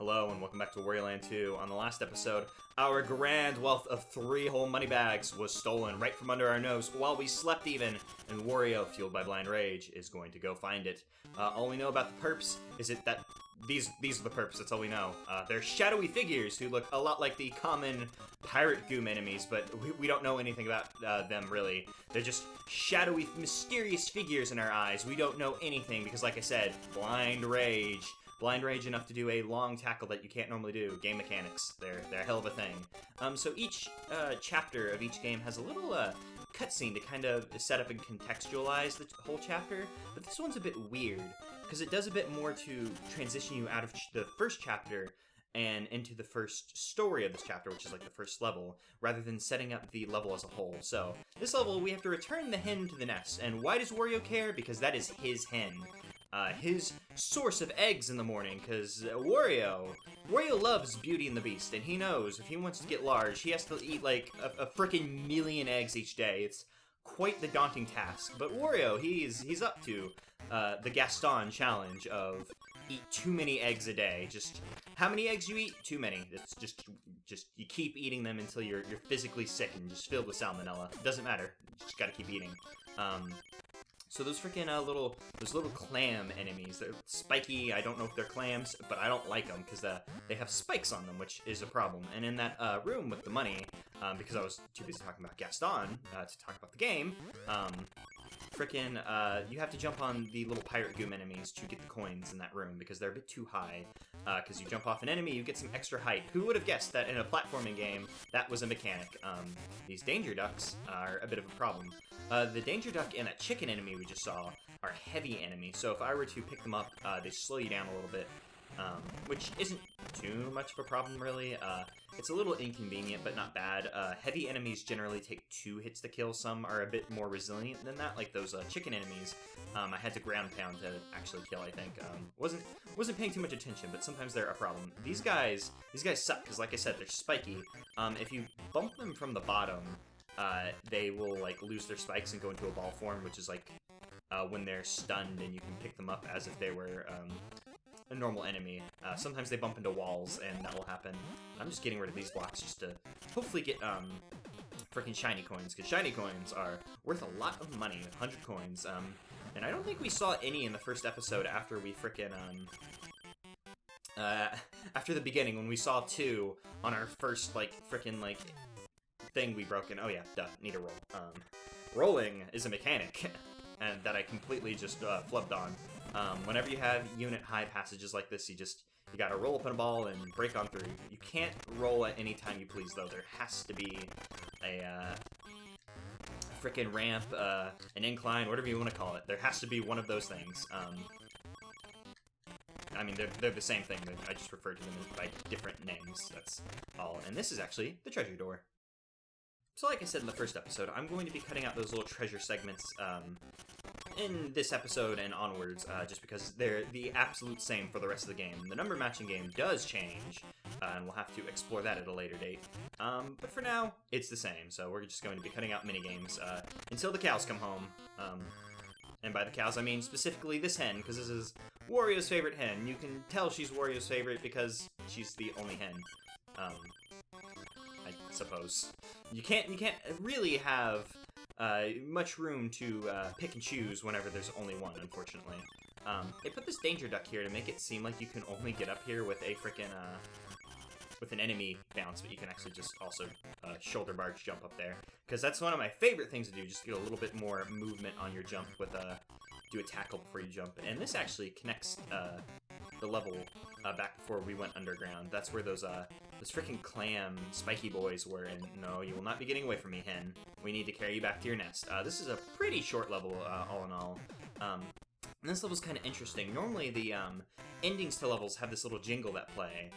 Hello and welcome back to Wario Land 2. On the last episode, our grand wealth of 3 whole money bags was stolen right from under our nose while we slept even, and Wario, fueled by blind rage, is going to go find it. All we know about the perps is that these are the perps, that's all we know. They're shadowy figures who look a lot like the common pirate goom enemies, but we don't know anything about them, really. They're just shadowy, mysterious figures in our eyes. We don't know anything because, like I said, blind rage. Blind rage enough to do a long tackle that you can't normally do. Game mechanics, they're a hell of a thing. So each chapter of each game has a little cutscene to kind of set up and contextualize the whole chapter, but this one's a bit weird, because it does a bit more to transition you out of the first chapter and into the first story of this chapter, which is like the first level, rather than setting up the level as a whole. So, this level, we have to return the hen to the nest, and why does Wario care? Because that is his hen. His source of eggs in the morning, because Wario loves Beauty and the Beast, and he knows if he wants to get large, he has to eat like a frickin' million eggs each day. It's quite the daunting task, but Wario, he's up to the Gaston challenge of eat too many eggs a day. Just how many eggs you eat? Too many. It's just you keep eating them until you're physically sick and just filled with salmonella. Doesn't matter. You just gotta keep eating. So those freaking those little clam enemies, they're spiky. I don't know if they're clams, but I don't like them because they have spikes on them, which is a problem. And in that room with the money, because I was too busy talking about Gaston to talk about the game, you have to jump on the little pirate goom enemies to get the coins in that room because they're a bit too high. Because you jump off an enemy, you get some extra height. Who would have guessed that in a platforming game, that was a mechanic? These danger ducks are a bit of a problem. The danger duck and that chicken enemy we just saw are heavy enemies, so if I were to pick them up, they slow you down a little bit, which isn't too much of a problem, really. It's a little inconvenient, but not bad. Heavy enemies generally take 2 hits to kill. Some are a bit more resilient than that, like those chicken enemies. I had to ground pound to actually kill, I think. Wasn't paying too much attention, but sometimes they're a problem. These guys suck, because like I said, they're spiky. If you bump them from the bottom, they will like lose their spikes and go into a ball form, which is like when they're stunned and you can pick them up as if they were a normal enemy. Sometimes they bump into walls and that will happen. I'm just getting rid of these blocks just to hopefully get freaking shiny coins, because shiny coins are worth a lot of money, 100 coins. And I don't think we saw any in the first episode after we frickin' after the beginning, when we saw 2 on our first like frickin' like thing we broke in. Oh yeah, duh, need a roll. Rolling is a mechanic and that I completely just flubbed on. Whenever you have unit high passages like this, you gotta roll up in a ball and break on through. You can't roll at any time you please, though. There has to be a frickin' ramp, an incline, whatever you want to call it. There has to be one of those things. I mean, they're the same thing. I just refer to them by different names. That's all. And this is actually the treasure door. So like I said in the first episode, I'm going to be cutting out those little treasure segments in this episode and onwards, just because they're the absolute same for the rest of the game. The number matching game does change, and we'll have to explore that at a later date. But for now, it's the same, so we're just going to be cutting out minigames until the cows come home. And by the cows, I mean specifically this hen, because this is Wario's favorite hen. You can tell she's Wario's favorite because she's the only hen. I suppose. You can't really have much room to pick and choose whenever there's only one, unfortunately. They put this danger duck here to make it seem like you can only get up here with a frickin' with an enemy bounce, but you can actually just also shoulder barge jump up there. Because that's one of my favorite things to do, just get a little bit more movement on your jump with do a tackle before you jump. And this actually connects the level back before we went underground. That's where those freaking clam spiky boys were, and no, you will not be getting away from me, hen. We need to carry you back to your nest. This is a pretty short level, all in all. And this level's kind of interesting. Normally, the endings to levels have this little jingle that play,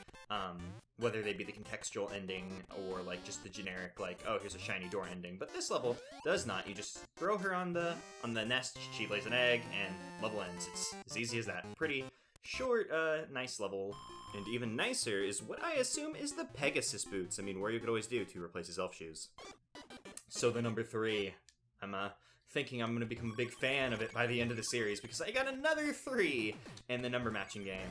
whether they be the contextual ending or like just the generic, like, oh, here's a shiny door ending. But this level does not. You just throw her on the nest, she lays an egg, and level ends. It's as easy as that. Pretty short, nice level. And even nicer is what I assume is the Pegasus boots. I mean, Wario could always do to replace his elf shoes. So the number 3. I'm thinking I'm going to become a big fan of it by the end of the series, because I got another 3 in the number matching game.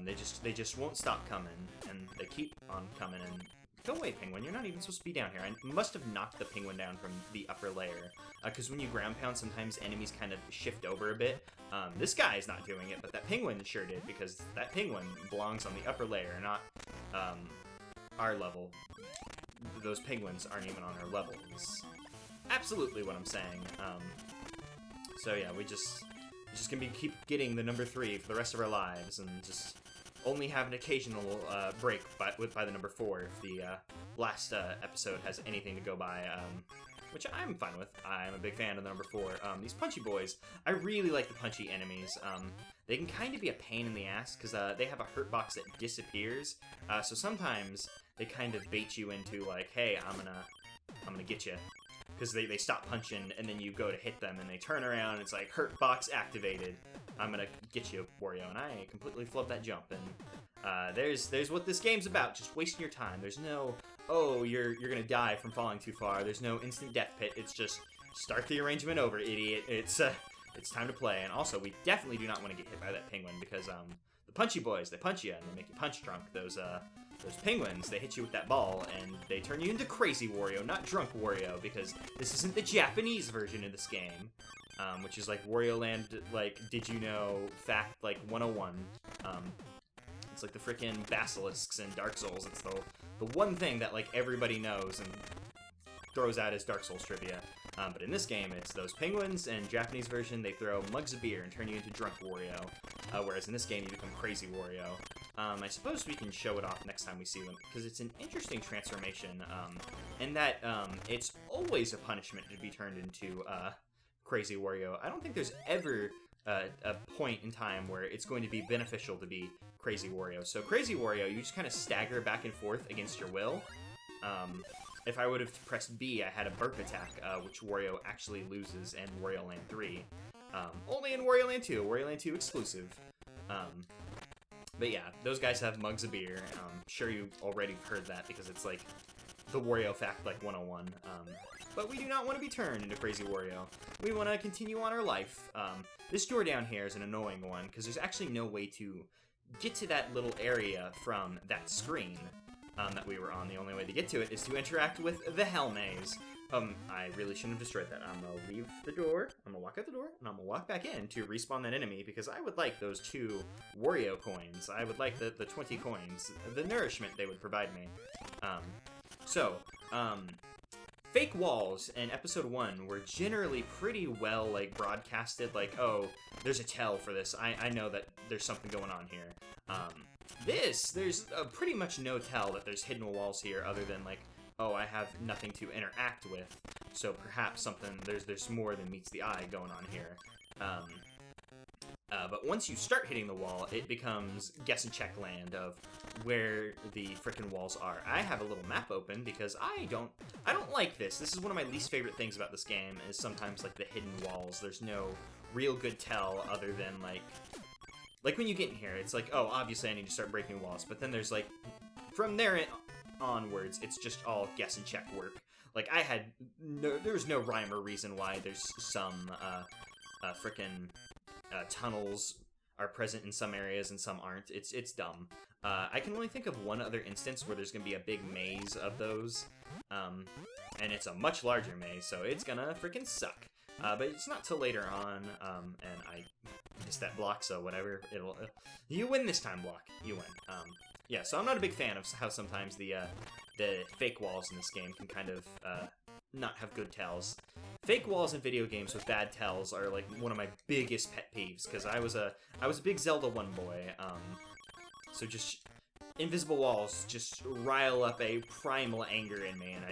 They just won't stop coming, and they keep on coming. And go away, penguin! You're not even supposed to be down here. I must have knocked the penguin down from the upper layer, because when you ground pound, sometimes enemies kind of shift over a bit. This guy is not doing it, but that penguin sure did, because that penguin belongs on the upper layer, not our level. Those penguins aren't even on our level. It's absolutely what I'm saying. So yeah, we're just gonna keep getting the number 3 for the rest of our lives, and just only have an occasional break by the number 4 if the last episode has anything to go by, which I'm fine with. I'm a big fan of the number 4. These punchy boys, I really like the punchy enemies. They can kind of be a pain in the ass, because they have a hurt box that disappears, so sometimes they kind of bait you into, like, hey, I'm gonna get you. Because they stop punching, and then you go to hit them, and they turn around, and it's like, hurt box activated. I'm gonna get you, Wario, and I completely flubbed that jump. And there's what this game's about, just wasting your time. There's no, oh, you're gonna die from falling too far. There's no instant death pit. It's just, start the arrangement over, idiot. It's time to play. And also, we definitely do not want to get hit by that penguin, because the punchy boys, they punch you, and they make you punch drunk. Those penguins, they hit you with that ball, and they turn you into Crazy Wario, not Drunk Wario, because this isn't the Japanese version of this game, which is like Wario Land, like, did you know, fact, like, 101. It's like the frickin' basilisks in Dark Souls. It's the one thing that, like, everybody knows and throws out as Dark Souls trivia. But in this game, it's those penguins, and Japanese version, they throw mugs of beer and turn you into Drunk Wario, whereas in this game, you become Crazy Wario. I suppose we can show it off next time we see them, because it's an interesting transformation, in that it's always a punishment to be turned into Crazy Wario. I don't think there's ever a point in time where it's going to be beneficial to be Crazy Wario. So Crazy Wario, you just kind of stagger back and forth against your will. If I would have pressed B, I had a burp attack, which Wario actually loses in Wario Land 3. Only in Wario Land 2, Wario Land 2 exclusive. But yeah, those guys have mugs of beer. Sure you already heard that, because it's like the Wario fact, like 101. But we do not want to be turned into Crazy Wario. We want to continue on our life. This door down here is an annoying one, because there's actually no way to get to that little area from that screen that we were on. The only way to get to it is to interact with the Hell Maze. I really shouldn't have destroyed that. I'm gonna leave the door, I'm gonna walk out the door, and I'm gonna walk back in to respawn that enemy, because I would like those 2 Wario coins. I would like the 20 coins, the nourishment they would provide me. Fake walls in episode 1 were generally pretty well, like, broadcasted, like, oh, there's a tell for this. I know that there's something going on here. There's pretty much no tell that there's hidden walls here, other than, like, oh, I have nothing to interact with, so perhaps there's more than meets the eye going on here. But once you start hitting the wall, it becomes guess and check land of where the frickin' walls are. I have a little map open because I don't like this. This is one of my least favorite things about this game, is sometimes, like, the hidden walls. There's no real good tell other than, like when you get in here, it's like, oh, obviously I need to start breaking walls, but then there's, like, from there onwards, it's just all guess and check work. Like, there was no rhyme or reason why there's some, frickin' tunnels are present in some areas and some aren't. It's dumb. I can only think of one other instance where there's gonna be a big maze of those, and it's a much larger maze, so it's gonna frickin' suck. But it's not till later on, and I missed that block, so whatever, you win this time, block. You win. Yeah, so I'm not a big fan of how sometimes the fake walls in this game can kind of, not have good tells. Fake walls in video games with bad tells are, like, one of my biggest pet peeves, because I was a big Zelda 1 boy, so just invisible walls just rile up a primal anger in me, and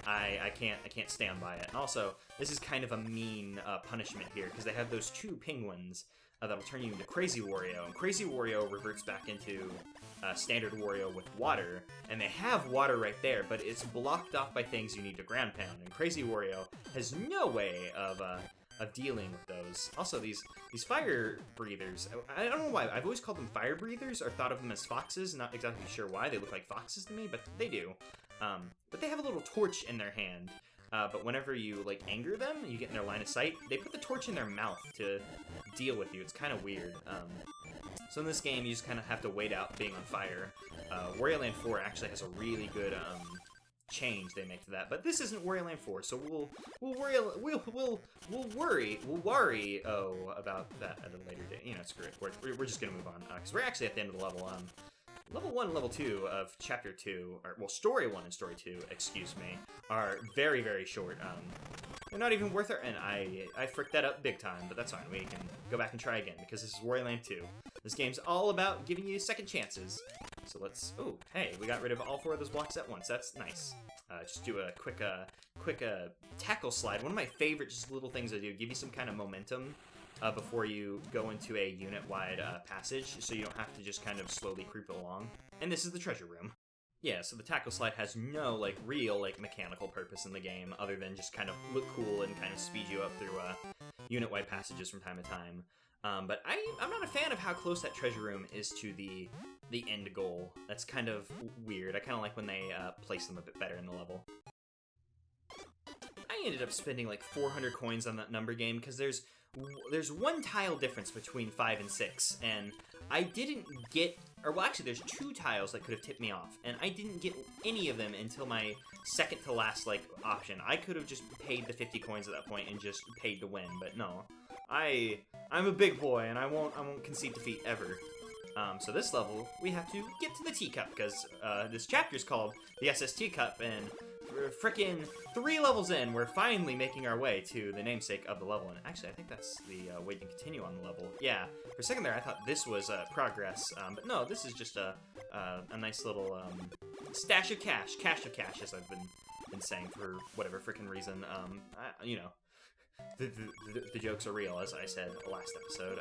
I can't stand by it. And also, this is kind of a mean punishment here, because they have those 2 penguins that'll turn you into Crazy Wario, and Crazy Wario reverts back into standard Wario with water, and they have water right there, but it's blocked off by things you need to ground pound, and Crazy Wario has no way of dealing with those. Also, these fire breathers, I don't know why, I've always called them fire breathers, or thought of them as foxes, not exactly sure why, they look like foxes to me, but they do. But they have a little torch in their hand, but whenever you, like, anger them, you get in their line of sight, they put the torch in their mouth to deal with you. It's kind of weird. So in this game, you just kind of have to wait out being on fire. Wario Land 4 actually has a really good change they make to that, but this isn't Wario Land 4, so we'll worry about that at a later date. You know, screw it. We're just gonna move on because we're actually at the end of the level. Level 1 and Level 2 of Chapter 2, or, well, Story 1 and Story 2, excuse me, are very, very short. They're not even worth it, and I fricked that up big time, but that's fine. We can go back and try again, because this is Wario Land 2. This game's all about giving you second chances. So let's, oh, hey, we got rid of all 4 of those blocks at once. That's nice. Just do a quick tackle slide. One of my favorite just little things to do, give you some kind of momentum before you go into a unit-wide passage, so you don't have to just kind of slowly creep along. And this is the treasure room. Yeah, so the tackle slide has no, like, real, like, mechanical purpose in the game, other than just kind of look cool and kind of speed you up through unit-wide passages from time to time. But I'm not a fan of how close that treasure room is to the end goal. That's kind of weird. I kind of like when they place them a bit better in the level. I ended up spending like 400 coins on that number game because there's one tile difference between 5 and 6, and I didn't get, or well, actually there's 2 tiles that could have tipped me off, and I didn't get any of them until my second to last like option. I could have just paid the 50 coins at that point and just paid to win, but no. I'm a big boy and I won't concede defeat ever. So this level, we have to get to the teacup, because this chapter's called the SST Cup, and we're frickin' 3 levels in, we're finally making our way to the namesake of the level. And actually, I think that's the way to continue on the level. Yeah, for a second there, I thought this was progress, but no, this is just a nice little stash of cash, as I've been saying for whatever frickin' reason. You know. The jokes are real, as I said last episode.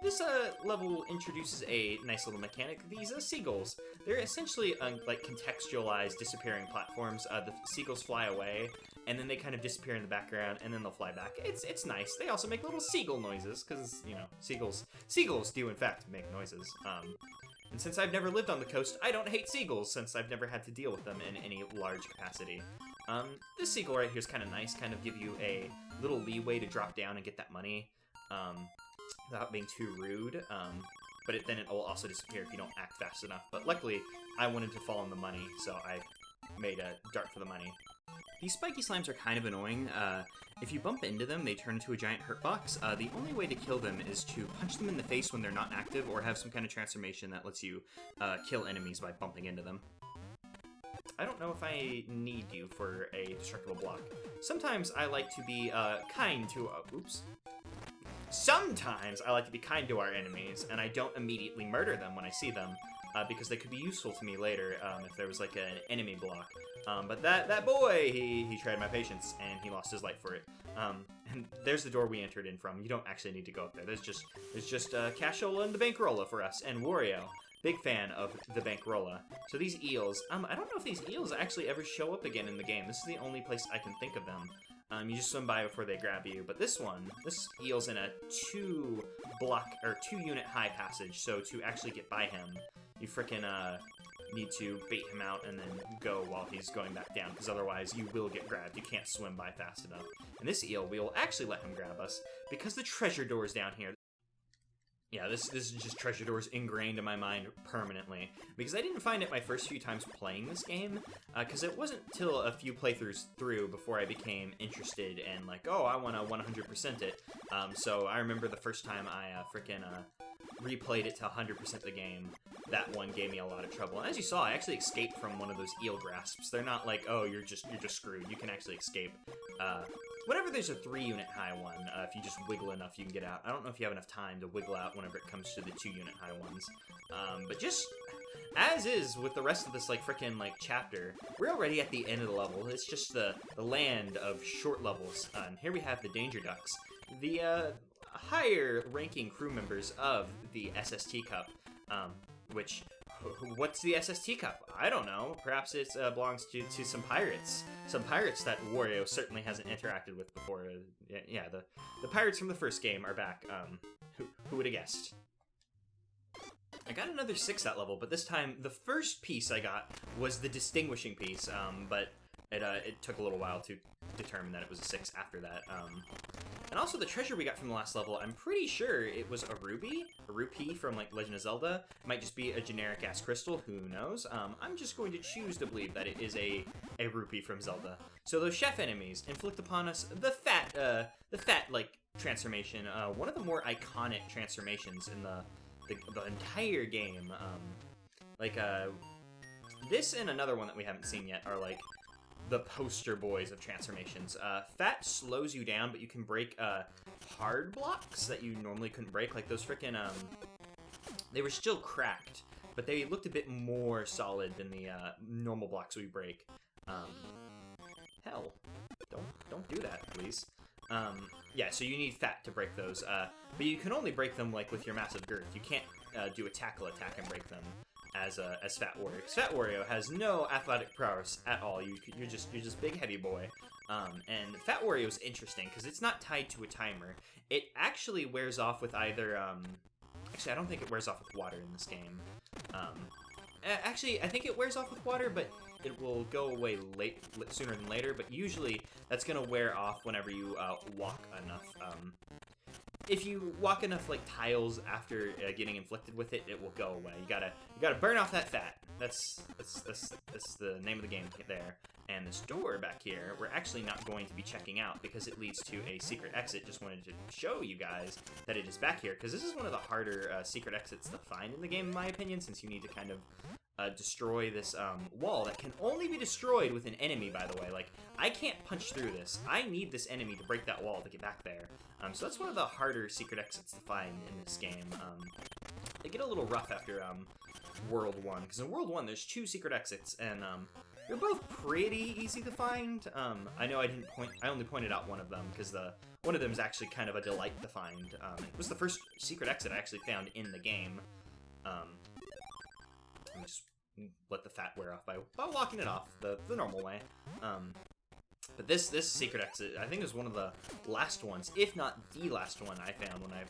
This level introduces a nice little mechanic. These seagulls, they're essentially like contextualized disappearing platforms. The seagulls fly away, and then they kind of disappear in the background, and then they'll fly back. It's nice. They also make little seagull noises, because, you know, seagulls do in fact make noises. And since I've never lived on the coast, I don't hate seagulls, since I've never had to deal with them in any large capacity. This seagull right here is kind of nice, kind of give you a little leeway to drop down and get that money, without being too rude, but then it will also disappear if you don't act fast enough. But luckily, I wanted to fall on the money, so I made a dart for the money. These spiky slimes are kind of annoying. If you bump into them, they turn into a giant hurt box. The only way to kill them is to punch them in the face when they're not active, or have some kind of transformation that lets you kill enemies by bumping into them. I don't know if I need you for a destructible block. Sometimes I like to be kind to Sometimes I like to be kind to our enemies, and I don't immediately murder them when I see them, because they could be useful to me later if there was like an enemy block. But that boy, he tried my patience, and he lost his life for it. And there's the door we entered in from. You don't actually need to go up there. There's just Cashola and the Bankrolla for us, and Wario. Big fan of the Bankrolla. So these eels, I don't know if these eels actually ever show up again in the game. This is the only place I can think of them. You just swim by before they grab you. But this eel's in a 2 unit high passage. So to actually get by him, you frickin' need to bait him out and then go while he's going back down, because otherwise you will get grabbed. You can't swim by fast enough. And this eel, we will actually let him grab us, because the treasure door's down here. Yeah, this is just treasure doors ingrained in my mind permanently, because I didn't find it my first few times playing this game, because it wasn't till a few playthroughs through before I became interested and like, oh, I want to 100% it. So I remember the first time I frickin' replayed it to 100% the game, that one gave me a lot of trouble. And as you saw, I actually escaped from one of those eel grasps. They're not like, oh, you're just screwed. You can actually escape. Whenever there's a 3 unit high one, if you just wiggle enough, you can get out. I don't know if you have enough time to wiggle out whenever it comes to the 2 unit high ones. But just as is with the rest of this like frickin' like chapter, we're already at the end of the level. It's just the land of short levels. And here we have the Danger Ducks, the higher ranking crew members of the SST Cup, what's the SST Cup? I don't know. Perhaps it belongs to some pirates. Some pirates that Wario certainly hasn't interacted with before. Yeah, the pirates from the first game are back. Who would have guessed? I got another 6 that level, but this time the first piece I got was the distinguishing piece, but It took a little while to determine that it was a 6 after that. And also the treasure we got from the last level, I'm pretty sure it was a rupee from like Legend of Zelda. It might just be a generic ass crystal, who knows? I'm just going to choose to believe that it is a rupee from Zelda. So those chef enemies inflict upon us the fat like transformation, one of the more iconic transformations in the entire game. This and another one that we haven't seen yet are like the poster boys of transformations. Fat slows you down, but you can break hard blocks that you normally couldn't break. Like those frickin' they were still cracked, but they looked a bit more solid than the normal blocks we break. Hell, don't do that, please. Yeah, so you need fat to break those, but you can only break them like with your massive girth. You can't do a tackle attack and break them as Fat Wario. 'Cause Fat Wario has no athletic prowess at all. You're just big heavy boy. And Fat Wario is interesting because it's not tied to a timer. It actually wears off with either actually I don't think it wears off with water in this game. Actually I think it wears off with water, but it will go away sooner than later. But usually that's gonna wear off whenever you walk enough. If you walk enough like tiles after getting inflicted with it, it will go away. You gotta burn off that fat. That's the name of the game there. And this door back here, we're actually not going to be checking out because it leads to a secret exit. Just wanted to show you guys that it is back here, because this is one of the harder secret exits to find in the game, in my opinion, since you need to kind of destroy this wall that can only be destroyed with an enemy, by the way. Like, I can't punch through this. I need this enemy to break that wall to get back there. So that's one of the harder secret exits to find in this game. They get a little rough after World 1, because in World 1 there's 2 secret exits, and they're both pretty easy to find. I know I only pointed out one of them, because one of them is actually kind of a delight to find. It was the first secret exit I actually found in the game. Let me just let the fat wear off by walking it off the normal way. But this secret exit, I think, is one of the last ones, if not the last one I found when I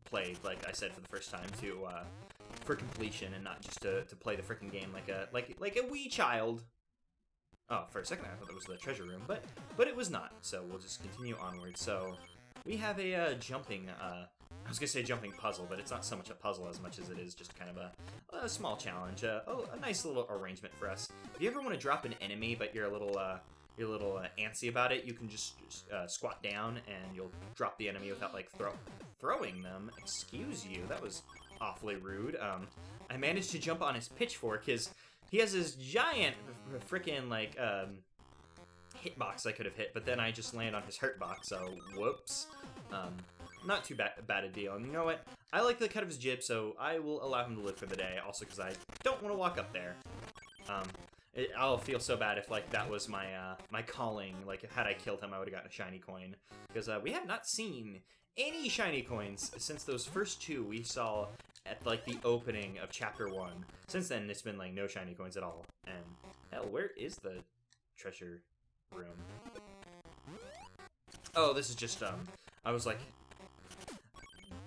played, like I said, for the first time for completion, and not just to play the freaking game like a wee child. Oh, for a second I thought that was the treasure room, but it was not. So we'll just continue onward. So we have a jumping. I was gonna say jumping puzzle, but it's not so much a puzzle as much as it is just kind of a small challenge. A nice little arrangement for us. If you ever want to drop an enemy, but you're a little antsy about it, you can just squat down and you'll drop the enemy without like throwing them. Excuse you, that was awfully rude. I managed to jump on his pitchfork. He has this giant frickin' like hitbox I could have hit, but then I just land on his hurt box. So whoops. Not too bad a deal. And you know what? I like the cut of his jib, so I will allow him to live for the day. Also, because I don't want to walk up there. I'll feel so bad if like that was my my calling. Like, had I killed him, I would have gotten a shiny coin. Because we have not seen any shiny coins since those first 2 we saw at like the opening of Chapter 1. Since then, it's been like no shiny coins at all. And hell, where is the treasure room? Oh, this is just I was like,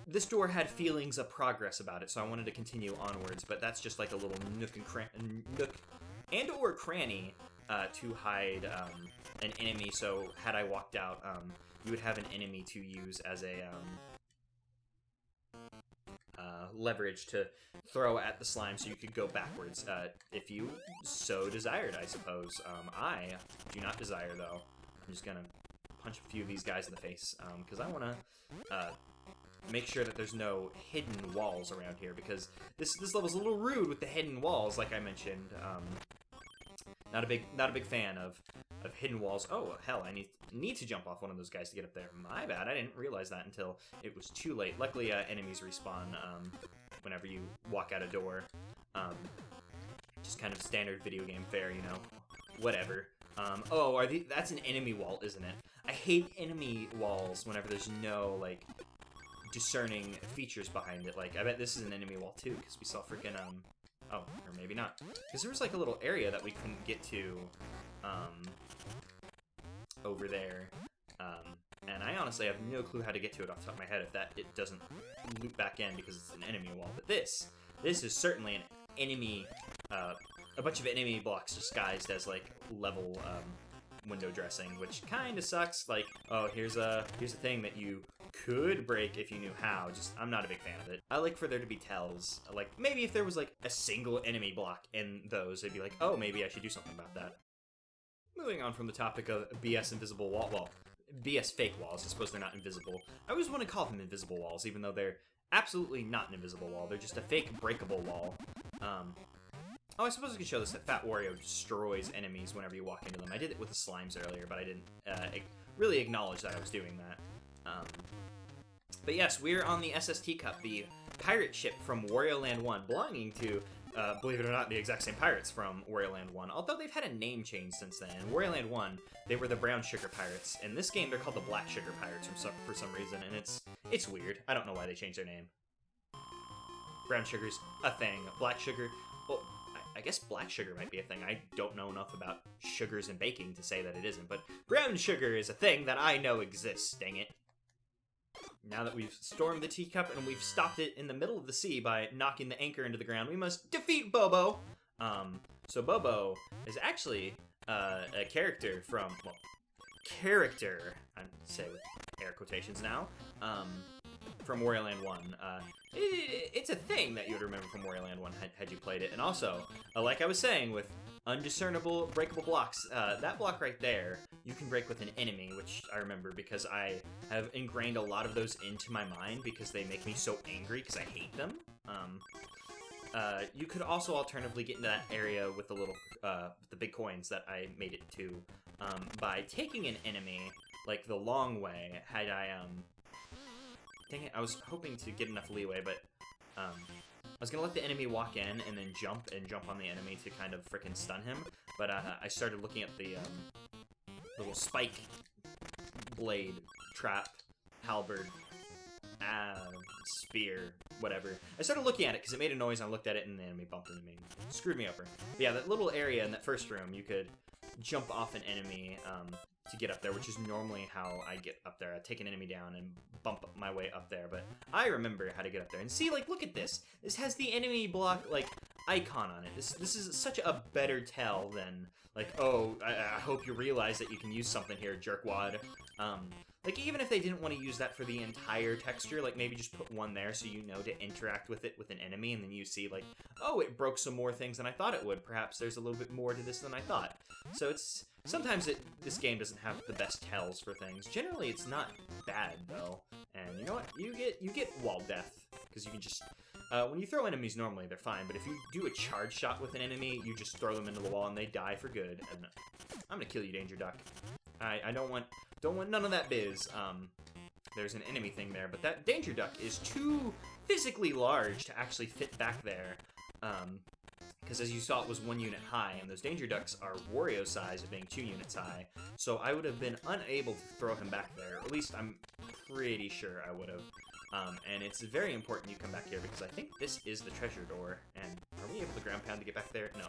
this door had feelings of progress about it, so I wanted to continue onwards. But that's just like a little nook or cranny to hide an enemy. So had I walked out, you would have an enemy to use as a leverage to throw at the slime, so you could go backwards if you so desired, I suppose. I do not desire, though. I'm just gonna punch a few of these guys in the face because I want to make sure that there's no hidden walls around here, because this level's a little rude with the hidden walls, like I mentioned. Not a big fan of hidden walls. Oh hell, I need to jump off one of those guys to get up there. My bad, I didn't realize that until it was too late. Luckily, enemies respawn whenever you walk out a door. Just kind of standard video game fare, you know. Whatever. Oh, that's an enemy wall, isn't it? I hate enemy walls whenever there's no like discerning features behind it. Like, I bet this is an enemy wall too, because we saw freaking oh, or maybe not. Because there was like a little area that we couldn't get to over there. And I honestly have no clue how to get to it off the top of my head if it doesn't loop back in because it's an enemy wall. But this is certainly an enemy a bunch of enemy blocks disguised as like level window dressing, which kind of sucks. Like, oh, here's a thing that you could break if you knew how. Just, I'm not a big fan of it. I like for there to be tells. Like, maybe if there was like a single enemy block in those, it'd be like, oh, maybe I should do something about that. Moving on from the topic of BS invisible wall, well, BS fake walls. I suppose they're not invisible. I always want to call them invisible walls, even though they're absolutely not an invisible wall. They're just a fake breakable wall. Oh, I suppose I could show this, that Fat Wario destroys enemies whenever you walk into them. I did it with the slimes earlier, but I didn't really acknowledge that I was doing that. But yes, we're on the SST Cup, the pirate ship from Wario Land 1, belonging to, believe it or not, the exact same pirates from Wario Land 1, although they've had a name change since then. In Wario Land 1, they were the Brown Sugar Pirates. In this game, they're called the Black Sugar Pirates for some reason, and it's weird. I don't know why they changed their name. Brown sugar's a thing. Black sugar, well, I guess black sugar might be a thing. I don't know enough about sugars and baking to say that it isn't, but brown sugar is a thing that I know exists, dang it. Now that we've stormed the teacup and we've stopped it in the middle of the sea by knocking the anchor into the ground, we must defeat Bobo! So Bobo is actually a character from, well, I'd say with air quotations now, from Wario Land 1. It's a thing that you would remember from Wario Land 1 had you played it. And also, like I was saying, with undiscernible breakable blocks, that block right there, you can break with an enemy, which I remember because I have ingrained a lot of those into my mind because they make me so angry because I hate them. You could also alternatively get into that area with the little, the big coins that I made it to, by taking an enemy, like, the long way. Had I, dang it, I was hoping to get enough leeway, but, I was gonna let the enemy walk in and then jump on the enemy to kind of frickin' stun him, but, I started looking at the, little spike blade, trap, halberd, spear, whatever. I started looking at it because it made a noise, and I looked at it, and the enemy bumped into me and screwed me over. But yeah, that little area in that first room, you could jump off an enemy to get up there, which is normally how I get up there. I take an enemy down and bump my way up there, but I remember how to get up there. And see, like, look at this. This has the enemy block, like, icon on it. This is such a better tell than, like, oh, I hope you realize that you can use something here, jerkwad. Like, even if they didn't want to use that for the entire texture, like, maybe just put one there so you know to interact with it with an enemy, and then you see, like, oh, it broke some more things than I thought it would. Perhaps there's a little bit more to this than I thought. So it's... Sometimes this game doesn't have the best tells for things. Generally, it's not bad, though. And you know what? You get wall death, because you can just... when you throw enemies normally, they're fine, but if you do a charge shot with an enemy, you just throw them into the wall and they die for good. And I'm gonna kill you, Danger Duck. I don't want none of that biz. There's an enemy thing there, but that Danger Duck is too physically large to actually fit back there. Because as you saw, it was 1 unit high, and those Danger Ducks are Wario size of being 2 units high. So I would have been unable to throw him back there. Or at least I'm pretty sure I would have. And it's very important you come back here because I think this is the treasure door. And are we able to ground pound to get back there? No.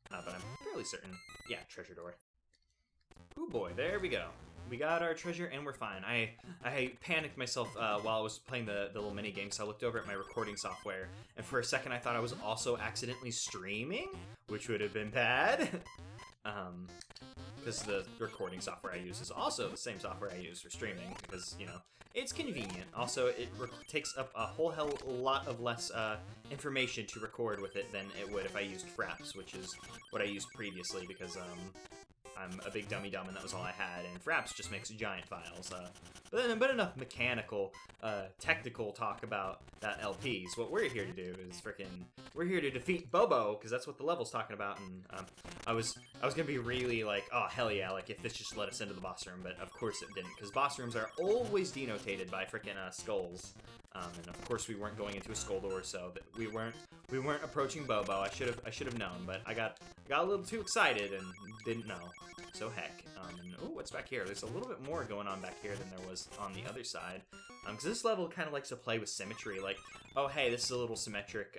But I'm fairly certain. Yeah, treasure door. Ooh boy, there we go. We got our treasure and we're fine. I panicked myself while I was playing the little mini game, so I looked over at my recording software, and for a second I thought I was also accidentally streaming, which would have been bad. Because the recording software I use is also the same software I use for streaming, because, you know, it's convenient. Also, it takes up a whole hell lot of less information to record with it than it would if I used Fraps, which is what I used previously, because I'm a big dummy-dumb and that was all I had, and Fraps just makes giant files. But enough mechanical, technical talk about that LPs. What we're here to do is we're here to defeat Bobo, because that's what the level's talking about, and I was gonna be really like, oh hell yeah, like if this just let us into the boss room, but of course it didn't, because boss rooms are always denotated by frickin' skulls. And of course we weren't going into a skull door, so that we weren't approaching Bobo. I should have known, but I got a little too excited and didn't know. So heck. Oh, what's back here? There's a little bit more going on back here than there was on the other side. Because this level kind of likes to play with symmetry. Like, oh hey, this is a little symmetric.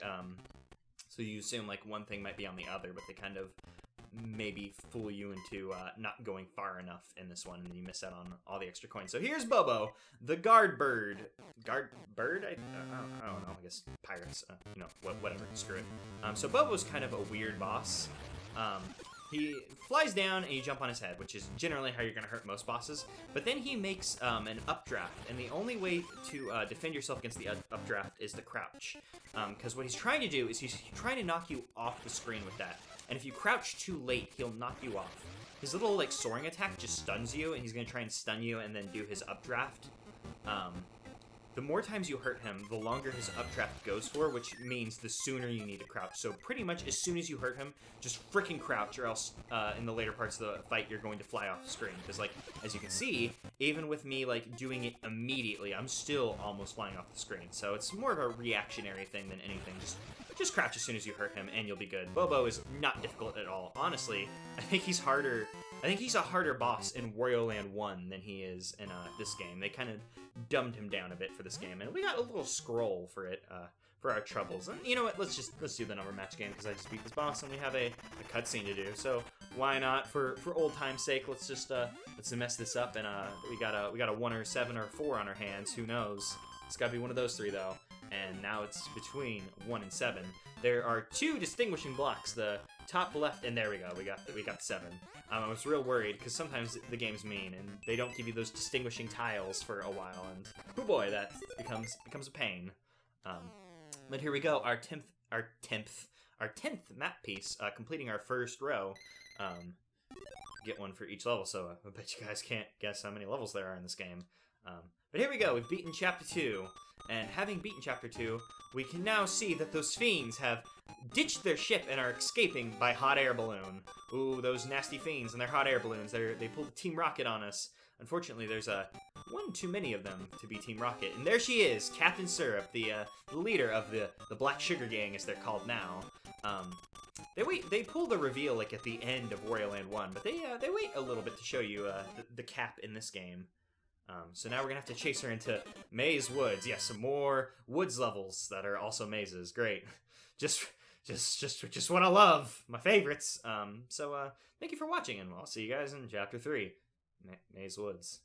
So you assume like one thing might be on the other, but they kind of maybe fool you into not going far enough in this one, and you miss out on all the extra coins. So here's Bobo, the guard bird. Guard bird? I don't know. I guess pirates. You know, whatever. Screw it. So Bobo's kind of a weird boss. He flies down and you jump on his head, which is generally how you're going to hurt most bosses. But then he makes an updraft, and the only way to defend yourself against the updraft is to crouch. Because what he's trying to do is he's trying to knock you off the screen with that. And if you crouch too late, he'll knock you off. His little like soaring attack just stuns you, and he's going to try and stun you and then do his updraft. The more times you hurt him, the longer his updraft goes for, which means the sooner you need to crouch. So pretty much as soon as you hurt him, just freaking crouch, or else in the later parts of the fight, you're going to fly off the screen. Because, like, as you can see, even with me, like, doing it immediately, I'm still almost flying off the screen. So it's more of a reactionary thing than anything. Just crouch as soon as you hurt him, and you'll be good. Bobo is not difficult at all. Honestly, I think he's harder. I think he's a harder boss in Wario Land 1 than he is in this game. They kind of dumbed him down a bit for this game, and we got a little scroll for it, for our troubles. And you know what? Let's do the number match game, because I just beat this boss, and we have a cutscene to do. So why not? For old time's sake, let's mess this up. And we got a 1 or 7 or 4 on our hands. Who knows? It's got to be one of those 3 though. And now it's between 1 and 7. There are 2 distinguishing blocks. The top left, and there we go. We got 7. I was real worried because sometimes the game's mean and they don't give you those distinguishing tiles for a while, and oh boy, that becomes a pain. But here we go. Our 10th map piece, completing our first row. Get one for each level, so I bet you guys can't guess how many levels there are in this game. But here we go. We've beaten Chapter 2. And having beaten Chapter 2, we can now see that those fiends have ditched their ship and are escaping by hot air balloon. Ooh, those nasty fiends and their hot air balloons. They pulled Team Rocket on us. Unfortunately, there's one too many of them to be Team Rocket. And there she is, Captain Syrup, the leader of the Black Sugar Gang, as they're called now. They pull the reveal like at the end of Wario Land 1, but they wait a little bit to show you the Cap in this game. So now we're gonna have to chase her into Maze Woods. Yes, some more woods levels that are also mazes. Great. Just what I love. My favorites. So thank you for watching, and I'll see you guys in Chapter 3, Maze Woods.